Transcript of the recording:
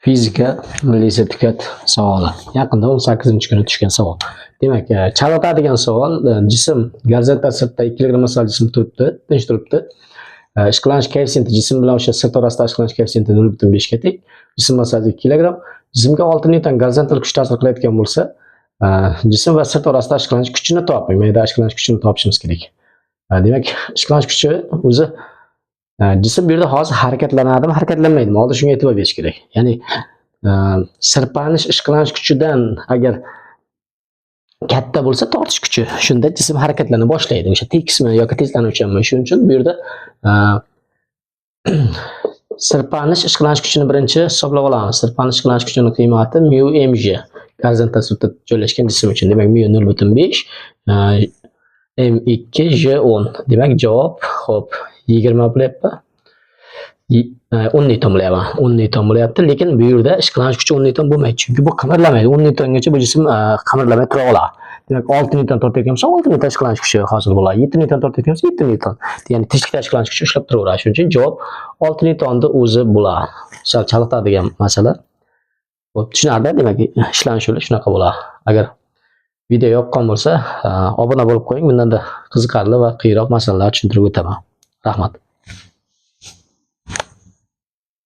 Fizika milliy sertifikat savoli. Yaqinda 18-kuni tushgan savol. Demak, chalg'itadigan savol, jism gorizontal sirtda 2 kg masal jism turibdi, tinch turibdi. Ishqalanish koeffitsiyenti jism bilan o'sha sirt orasida ishqalanish koeffitsiyenti 0.5 ga teng. Jism massasi 2 kg. Jismga 6 newton gorizontal kuch ta'sir qilayotgan bo'lsa, jism va sirt orasida ishqalanish kuchini toping. Mayda ishqalanish kuchini topishimiz kerak. Demak, ishqalanish kuchi o'zi jism bu yerda hozir harakatlanadimi, harakatlanmaydimi? Oldin shunga e'tibor berish kerak. Ya'ni sirpanish ishqalanish kuchidan agar katta bo'lsa tortish kuchi, shunda jism harakatlana boshlaydi. O'sha tekismi yoki tezlanuvchanmi? Shuning uchun bu yerda sirpanish ishqalanish kuchini birinchi hisoblab olamiz. Sirpanish ishqalanish kuchining qiymati mu mg. Gorizontal sirtda joylashgan jism uchun. Demak, mu 0.5 m2 j10. Demak, javob xo'p 20 bo'lyapti. 10 newton bo'lyapti. 10 newton bo'lyapti, lekin bu yerda ishqalanish kuchi 10 newton bo'lmaydi, chunki bu qimirlamaydi. 10 newtongacha bu jism qimirlamay tura oladi. Demak, 6 newton tortayotgan bo'lsa, 6 newton ishqalanish kuchi hosil bo'ladi. 7 newton tortayotgan bo'lsa, 7 newton. Ya'ni tezlikda ishqalanish kuchi ushlab turaveradi. Shuning uchun javob 6 newtonni o'zi bo'ladi. Sal chalg'itadigan masala. Xo'p, tushunarli. Demak, ishlanish yo'li shunaqa bo'ladi. Agar video yoqqan bo'lsa, obuna bo'lib qo'ying. Bundanda qiziqarli va qiyinroq masalalar tushuntirib o'taman. Rahmat.